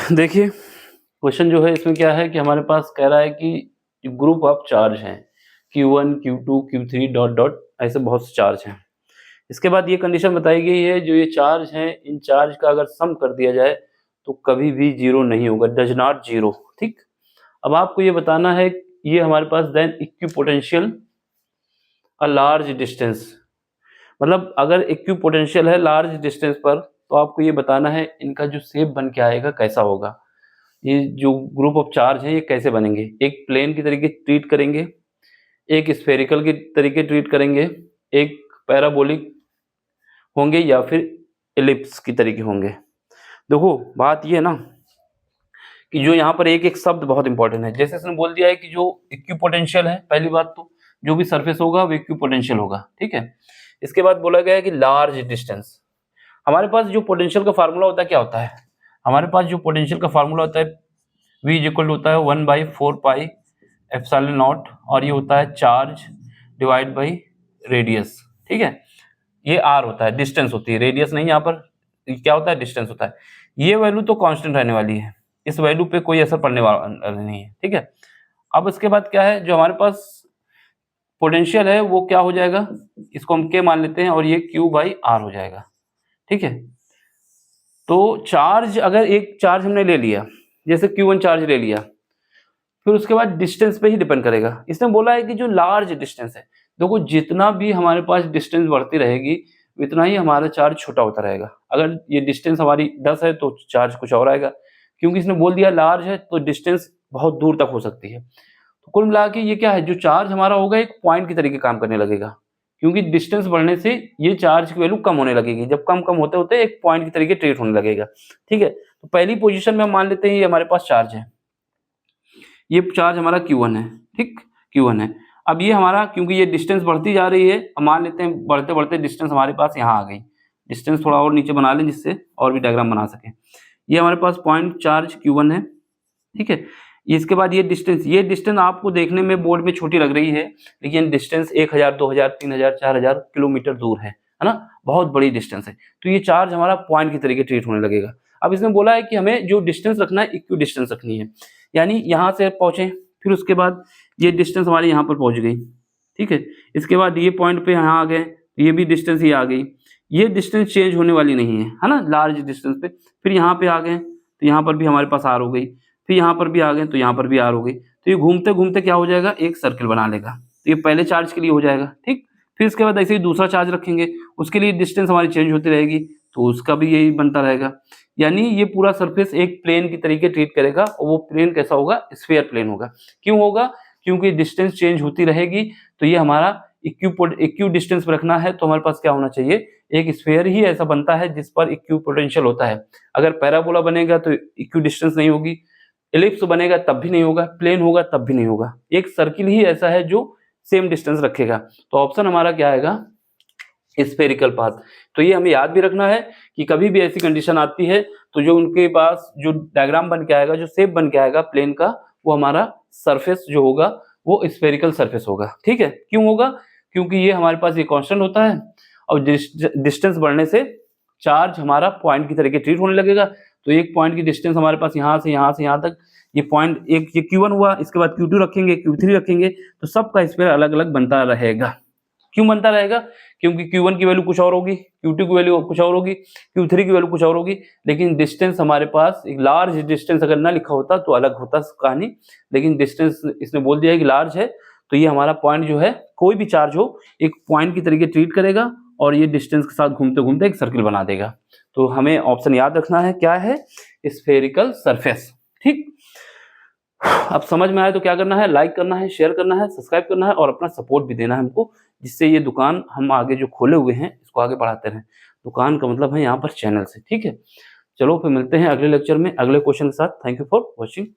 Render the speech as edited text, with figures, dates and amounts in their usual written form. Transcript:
देखिए क्वेश्चन जो है इसमें क्या है कि हमारे पास कह रहा है कि ग्रुप ऑफ चार्ज हैं Q1, Q2, Q3 dot dot ऐसे बहुत से चार्ज हैं। इसके बाद ये कंडीशन बताई गई है जो ये चार्ज हैं इन चार्ज का अगर सम कर दिया जाए तो कभी भी जीरो नहीं होगा, डज नॉट जीरो। ठीक, अब आपको ये बताना है ये हमारे पास then equipotential a large distance, मतलब अगर इक्विपोटेंशियल है लार्ज डिस्टेंस पर तो आपको ये बताना है इनका जो शेप बन के आएगा कैसा होगा। ये जो ग्रुप ऑफ चार्ज है ये कैसे बनेंगे, एक प्लेन की तरीके ट्रीट करेंगे, एक स्फेरिकल की तरीके ट्रीट करेंगे, एक पैराबोलिक होंगे या फिर एलिप्स की तरीके होंगे। देखो बात ये है ना कि जो यहाँ पर एक एक शब्द बहुत इंपॉर्टेंट है। जैसे इसने बोल दिया है कि जो इक्विपोटेंशियल है, पहली बात तो जो भी सरफेस होगा वो इक्विपोटेंशियल होगा, ठीक है। इसके बाद बोला गया है कि लार्ज डिस्टेंस, हमारे पास जो पोटेंशियल का फार्मूला होता है क्या होता है, हमारे पास जो पोटेंशियल का फार्मूला होता है V इक्वल होता है 1/4 पाई एप्सिलॉन नॉट, और ये होता है चार्ज डिवाइड बाई रेडियस, ठीक है। ये R होता है, डिस्टेंस होती है, रेडियस नहीं, यहाँ पर क्या होता है डिस्टेंस होता है। ये वैल्यू तो कांस्टेंट रहने वाली है, इस वैल्यू पे कोई असर पड़ने वाला नहीं है, ठीक है। अब इसके बाद क्या है, जो हमारे पास पोटेंशियल है वो क्या हो जाएगा, इसको हम K मान लेते हैं और ये Q/R हो जाएगा, ठीक है। तो चार्ज, अगर एक चार्ज हमने ले लिया, जैसे Q1 चार्ज ले लिया, फिर उसके बाद डिस्टेंस पे ही डिपेंड करेगा। इसने बोला है कि जो लार्ज डिस्टेंस है, देखो जितना भी हमारे पास डिस्टेंस बढ़ती रहेगी उतना ही हमारा चार्ज छोटा होता रहेगा। अगर ये डिस्टेंस हमारी 10 है तो चार्ज कुछ और आएगा, क्योंकि इसने बोल दिया लार्ज है तो डिस्टेंस बहुत दूर तक हो सकती है। तो कुल मिला के ये क्या है, जो चार्ज हमारा होगा एक पॉइंट की तरीके काम करने लगेगा, क्योंकि डिस्टेंस बढ़ने से ये चार्ज की वैल्यू कम होने लगेगी, जब कम कम होते होते एक पॉइंट की तरीके ट्रीट होने लगेगा, ठीक है। तो पहली पोजीशन में हम मान लेते हैं ये हमारे पास चार्ज है, ये चार्ज हमारा Q1 है, ठीक, Q1 है। अब ये हमारा, क्योंकि ये डिस्टेंस बढ़ती जा रही है, अब मान लेते हैं बढ़ते बढ़ते डिस्टेंस हमारे पास यहाँ आ गई। डिस्टेंस थोड़ा और नीचे बना लें जिससे और भी डायग्राम बना सकें। ये हमारे पास पॉइंट चार्ज Q1 है, ठीक है। इसके बाद ये डिस्टेंस आपको देखने में बोर्ड में छोटी लग रही है, लेकिन डिस्टेंस 1000, 2000, 3000, 4000 किलोमीटर दूर है ना, बहुत बड़ी डिस्टेंस है। तो ये चार्ज हमारा पॉइंट की तरीके ट्रीट होने लगेगा। अब इसने बोला है कि हमें जो डिस्टेंस रखना है इक्वी डिस्टेंस रखनी है, यानी यहाँ से पहुंचे, फिर उसके बाद ये डिस्टेंस हमारी यहाँ पर पहुंच गई, ठीक है। इसके बाद ये पॉइंट पे यहाँ आ गए, ये भी डिस्टेंस ये आ गई, ये डिस्टेंस चेंज होने वाली नहीं है ना, लार्ज डिस्टेंस पे। फिर यहाँ पे आ गए तो यहाँ पर भी हमारे पास आर हो गई, फिर यहाँ पर भी आ गए तो यहाँ पर भी आर हो गई। तो ये घूमते घूमते क्या हो जाएगा, एक सर्किल बना लेगा। तो ये पहले चार्ज के लिए हो जाएगा, ठीक। फिर इसके बाद ऐसे ही दूसरा चार्ज रखेंगे, उसके लिए डिस्टेंस हमारी चेंज होती रहेगी, तो उसका भी यही बनता रहेगा। यानी ये पूरा सरफेस एक प्लेन की तरीके ट्रीट करेगा, और वो प्लेन कैसा होगा, स्फीयर प्लेन होगा। क्यों होगा, क्योंकि डिस्टेंस चेंज होती रहेगी। तो ये हमारा इक्यू डिस्टेंस पर रखना है, तो हमारे पास क्या होना चाहिए, एक स्फीयर ही ऐसा बनता है जिस पर इक्यू पोटेंशियल होता है। अगर पैराबोला बनेगा तो इक्यू डिस्टेंस नहीं होगी, एलिप्स बनेगा तब भी नहीं होगा, प्लेन होगा तब भी नहीं होगा। एक सर्किल ही ऐसा है जो सेम डिस्टेंस रखेगा। तो ऑप्शन हमारा क्या आएगा, स्फेरिकल पाथ। तो ये हमें याद भी रखना है कि कभी भी ऐसी कंडीशन आती है तो जो उनके पास जो डायग्राम बन के आएगा, जो शेप बन के आएगा प्लेन का, वो हमारा सरफेस जो होगा वो स्फेरिकल सरफेस होगा, ठीक है। क्यों होगा, क्योंकि ये हमारे पास ये कांस्टेंट होता है, और डिस्टेंस बढ़ने से चार्ज हमारा पॉइंट की तरीके ट्रीट होने लगेगा। तो एक पॉइंट की डिस्टेंस हमारे पास यहाँ से यहाँ तक, ये पॉइंट एक ये Q1 हुआ, इसके बाद Q2 रखेंगे, Q3 रखेंगे, तो सबका स्फीयर अलग अलग बनता रहेगा। क्यों बनता रहेगा, क्योंकि Q1 की वैल्यू कुछ और होगी, Q2 की वैल्यू कुछ और होगी, Q3 की वैल्यू कुछ और होगी, लेकिन डिस्टेंस हमारे पास एक लार्ज डिस्टेंस अगर ना लिखा होता तो अलग होता कहानी। लेकिन डिस्टेंस इसने बोल दिया है कि लार्ज है, तो ये हमारा पॉइंट जो है, कोई भी चार्ज हो एक पॉइंट की तरीके ट्रीट करेगा, और ये डिस्टेंस के साथ घूमते घूमते एक सर्किल बना देगा। तो हमें ऑप्शन याद रखना है, क्या है, स्फेरिकल सरफेस, ठीक। अब समझ में आए तो क्या करना है, लाइक करना है, शेयर करना है, सब्सक्राइब करना है, और अपना सपोर्ट भी देना है हमको, जिससे ये दुकान हम आगे जो खोले हुए हैं इसको आगे बढ़ाते रहें। दुकान का मतलब है यहाँ पर चैनल से, ठीक है। चलो फिर मिलते हैं अगले लेक्चर में अगले क्वेश्चन के साथ। Thank you for watching.